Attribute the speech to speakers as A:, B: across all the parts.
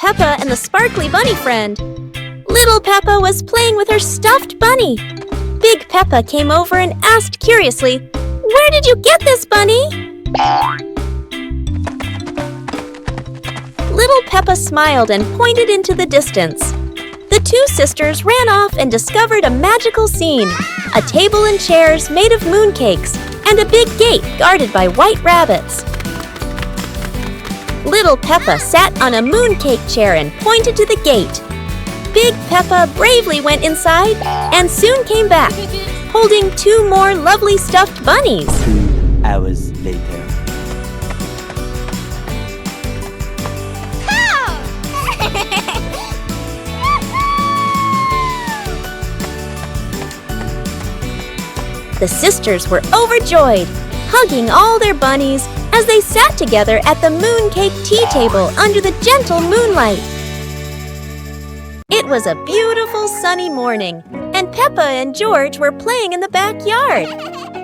A: Peppa and the sparkly bunny friend. Little Peppa was playing with her stuffed bunny. Big Peppa came over and asked curiously, "Where did you get this, bunny?" Little Peppa smiled and pointed into the distance. The two sisters ran off and discovered a magical scene, a table and chairs made of mooncakes, and a big gate guarded by white rabbits. Little Peppa sat on a mooncake chair and pointed to the gate. Big Peppa bravely went inside and soon came back, holding two more lovely stuffed bunnies.
B: 2 hours later.
A: The sisters were overjoyed, hugging all their bunnies as they sat together at the mooncake tea table under the gentle moonlight. It was a beautiful sunny morning, and Peppa and George were playing in the backyard.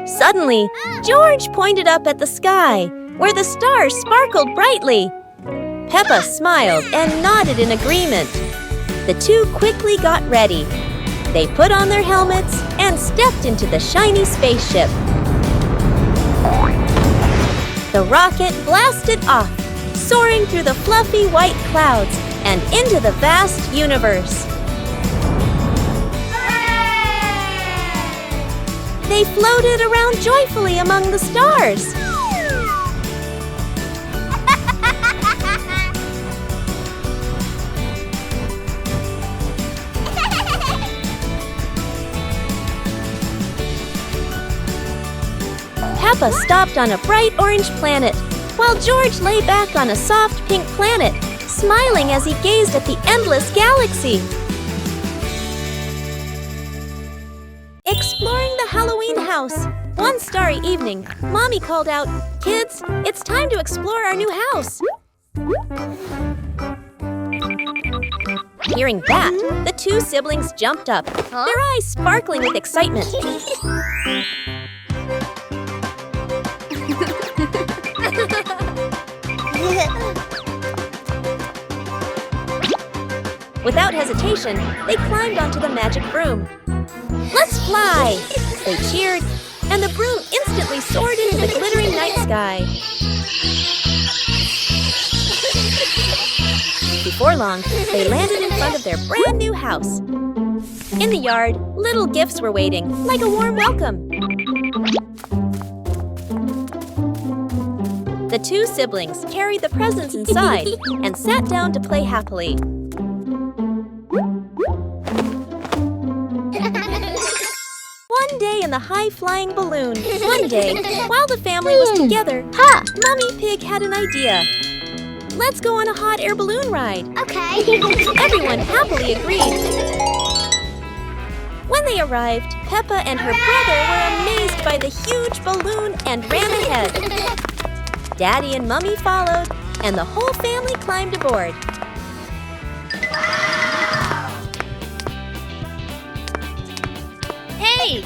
A: Suddenly, George pointed up at the sky, where the stars sparkled brightly. Peppa smiled and nodded in agreement. The two quickly got ready. They put on their helmets and stepped into the shiny spaceship. The rocket blasted off, soaring through the fluffy white clouds and into the vast universe. They floated around joyfully among the stars. Peppa stopped on a bright orange planet, while George lay back on a soft pink planet, smiling as he gazed at the endless galaxy. Exploring the Halloween house. One starry evening, Mommy called out, "Kids, it's time to explore our new house." Hearing that, the two siblings jumped up, their eyes sparkling with excitement. Without hesitation, they climbed onto the magic broom. "Let's fly!" They cheered, and the broom instantly soared into the glittering night sky. Before long, they landed in front of their brand new house. In the yard, little gifts were waiting, like a warm welcome. The two siblings carried the presents inside and sat down to play happily. One day in the high-flying balloon. One day, while the family was together, Mummy Pig had an idea. "Let's go on a hot air balloon ride."
C: Okay.
A: Everyone happily agreed. When they arrived, Peppa and her brother were amazed by the huge balloon and ran ahead. Daddy and Mummy followed, and the whole family climbed aboard.
C: Hey!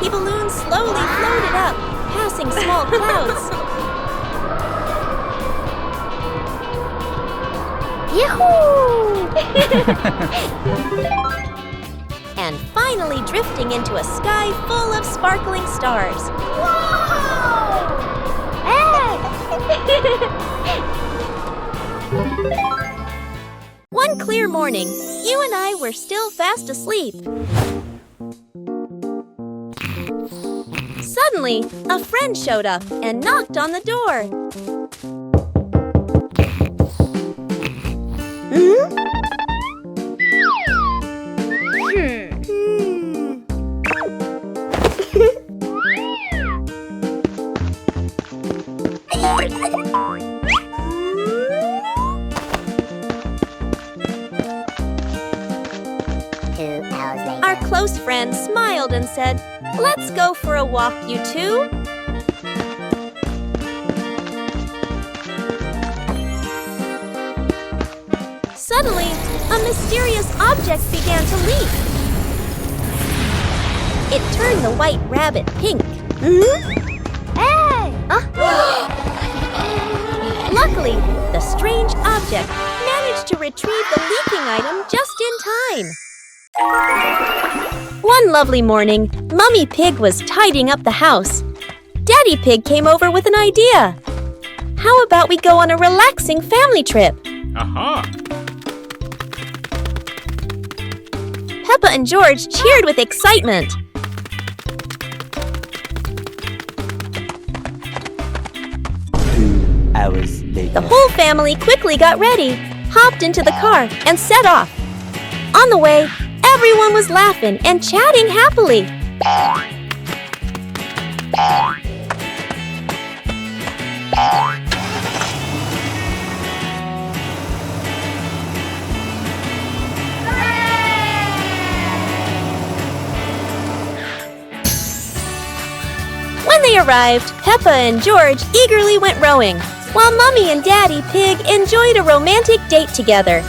A: The balloon slowly floated up, passing small clouds.
C: Yahoo!
A: And finally drifting into a sky full of sparkling stars.
C: Whoa! Hey!
A: One clear morning, you and I were still fast asleep. Suddenly, a friend showed up and knocked on the door. Our close friend smiled and said, "Let's go for a walk, you two." Suddenly, a mysterious object began to leap. it turned the white rabbit pink.
C: Hey!
A: Luckily, the strange object managed to retrieve the leaking item just in time. One lovely morning, Mummy Pig was tidying up the house. Daddy Pig came over with an idea. How about we go on a relaxing family trip? Peppa and George cheered with excitement.
B: 2 hours later.
A: The whole family quickly got ready, hopped into the car, and set off. On the way, everyone was laughing and chatting happily. When they arrived, Peppa and George eagerly went rowing, while Mummy and Daddy Pig enjoyed a romantic date together.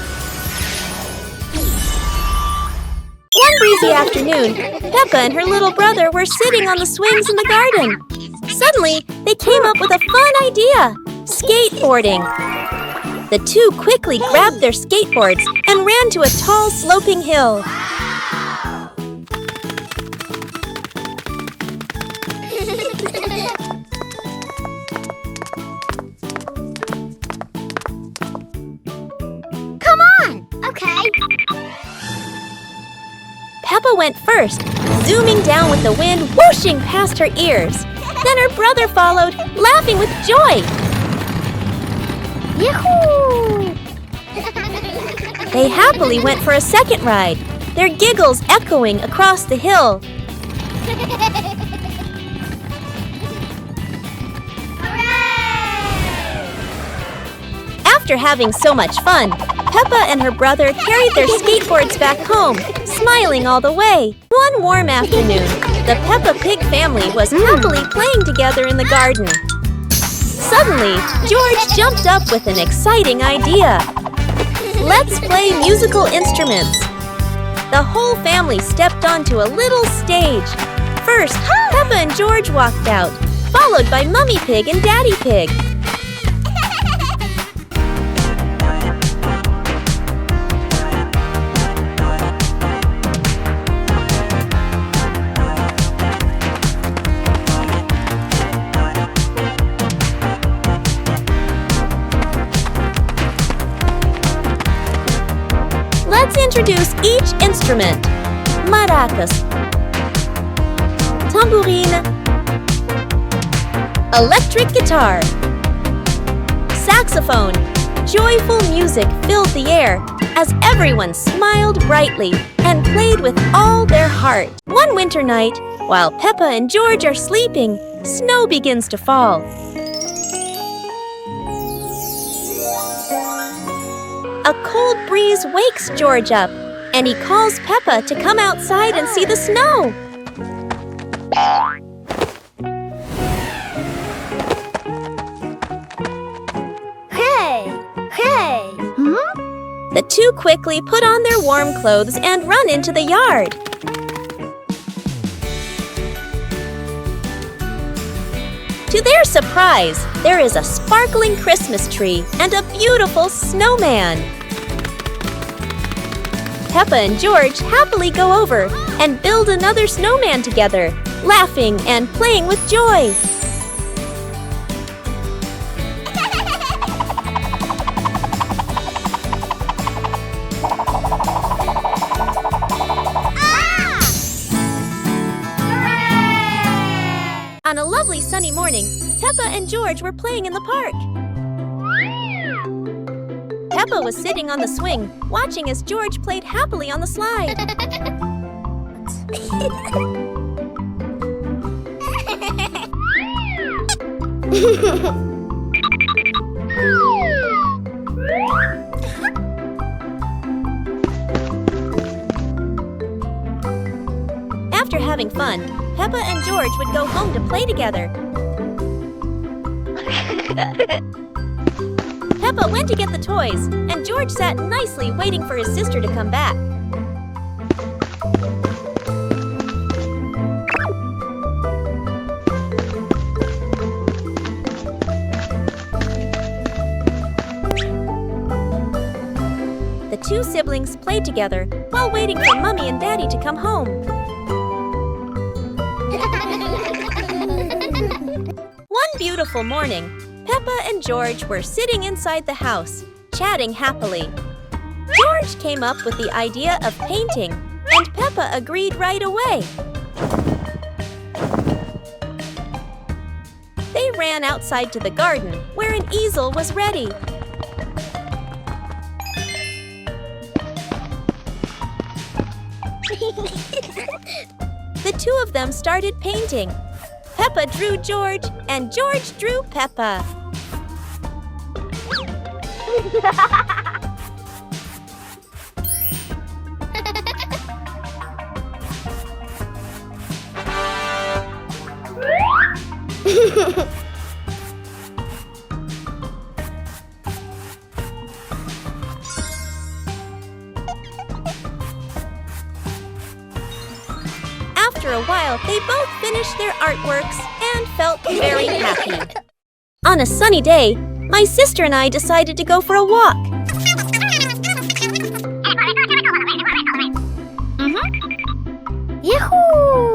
A: One breezy afternoon, Peppa and her little brother were sitting on the swings in the garden. Suddenly, they came up with a fun idea: skateboarding. The two quickly grabbed their skateboards and ran to a tall, sloping hill.
C: Come on! Okay.
A: Peppa went first, zooming down with the wind whooshing past her ears. Then her brother followed, laughing with joy.
C: Yahoo!
A: They happily went for a second ride, their giggles echoing across the hill. After having so much fun, Peppa and her brother carried their skateboards back home, smiling all the way. One warm afternoon, the Peppa Pig family was happily playing together in the garden. Suddenly, George jumped up with an exciting idea. Let's play musical instruments. The whole family stepped onto a little stage. First, Peppa and George walked out, followed by Mummy Pig and Daddy Pig. Let's introduce each instrument. Maracas, tambourine, electric guitar, saxophone. Joyful music filled the air as everyone smiled brightly and played with all their heart. One winter night, while Peppa and George are sleeping, snow begins to fall. A cold breeze wakes George up, and he calls Peppa to come outside and see the snow.
C: Hey! Hey!
A: The two quickly put on their warm clothes and run into the yard. To their surprise, there is a sparkling Christmas tree and a beautiful snowman. Peppa and George happily go over and build another snowman together, laughing and playing with joy. On a lovely sunny morning, Peppa and George were playing in the park. Peppa was sitting on the swing, watching as George played happily on the slide. After having fun, Peppa and George would go home to play together. Peppa went to get the toys, and George sat nicely waiting for his sister to come back. The two siblings played together while waiting for Mommy and Daddy to come home. One beautiful morning, Peppa and George were sitting inside the house, chatting happily. George came up with the idea of painting, and Peppa agreed right away. They ran outside to the garden, where an easel was ready. The two of them started painting. Peppa drew George, and George drew Peppa. After a while, they both finished their artworks and felt very happy. On a sunny day, my sister and I decided to go for a walk.
C: Yahoo!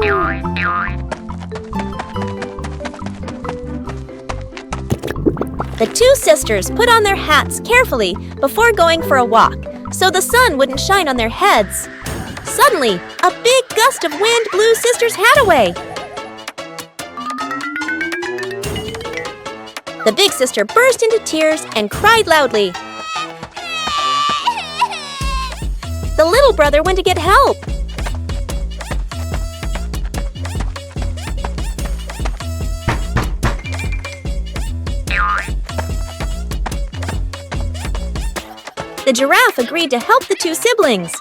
A: The two sisters put on their hats carefully before going for a walk, so the sun wouldn't shine on their heads. Suddenly, a big gust of wind blew Sister's hat away. The big sister burst into tears and cried loudly. The little brother went to get help. The giraffe agreed to help the two siblings.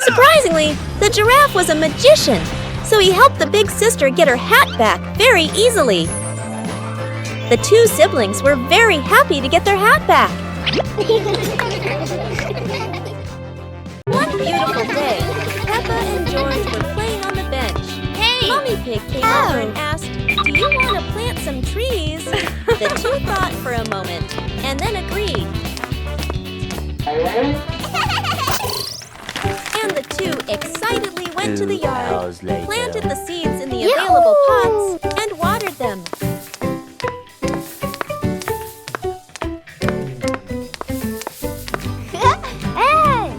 A: Surprisingly, the giraffe was a magician, so he helped the big sister get her hat back very easily. The two siblings were very happy to get their hat back. One beautiful day, Peppa and George were playing on the bench.
C: Hey!
A: Mommy Pig came over and asked, "Do you want to plant some trees?" The two thought for a moment and then agreed. And the two excitedly went to the yard,
B: 2 hours later.
A: planted the seeds in the available pots, and watered them.
C: Hey!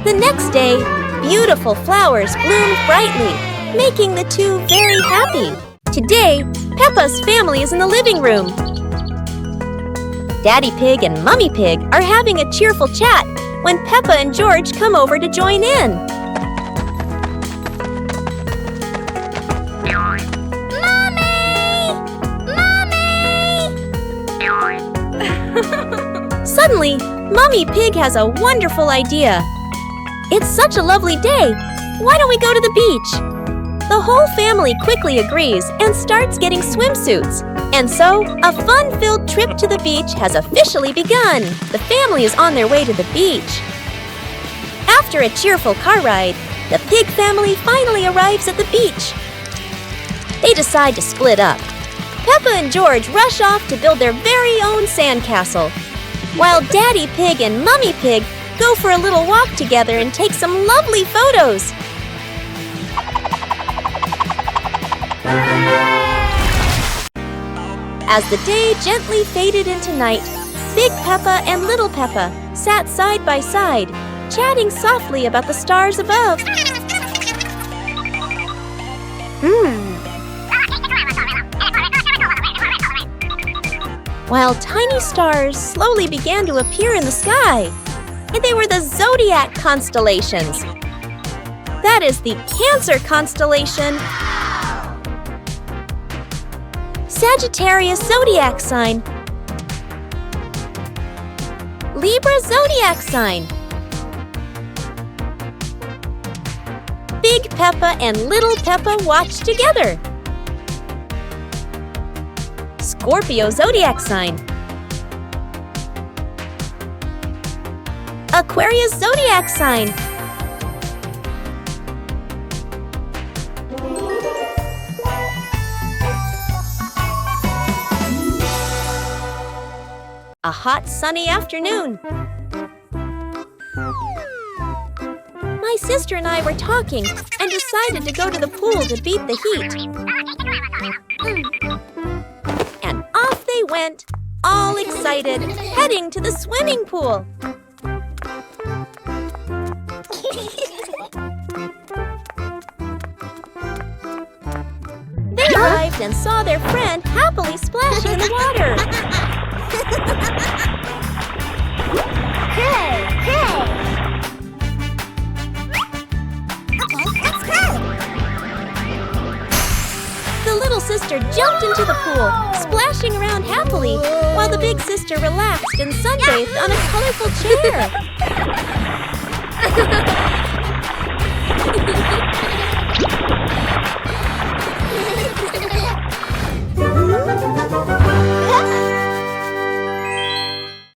A: The next day, beautiful flowers bloomed brightly, making the two very happy. Today, Peppa's family is in the living room. Daddy Pig and Mummy Pig are having a cheerful chat when Peppa and George come over to join in. Suddenly, Mummy Pig has a wonderful idea. It's such a lovely day. Why don't we go to the beach? The whole family quickly agrees and starts getting swimsuits. And so, a fun-filled trip to the beach has officially begun. The family is on their way to the beach. After a cheerful car ride, the Pig family finally arrives at the beach. They decide to split up. Peppa and George rush off to build their very own sandcastle, while Daddy Pig and Mummy Pig go for a little walk together and take some lovely photos. As the day gently faded into night, Big Peppa and Little Peppa sat side by side, chatting softly about the stars above. While tiny stars slowly began to appear in the sky, and they were the zodiac constellations. That is the Cancer constellation, Sagittarius zodiac sign, Libra zodiac sign, Big Peppa and Little Peppa watch together. Scorpio zodiac sign. Aquarius zodiac sign. A hot sunny afternoon. My sister and I were talking and decided to go to the pool to beat the heat. And off they went, all excited, heading to the swimming pool. They arrived and saw their friend happily splashing in the water.
C: Hey, hey. Okay, let's go.
A: The little sister jumped into the pool, splashing around happily, while the big sister relaxed and sunbathed on a colorful chair.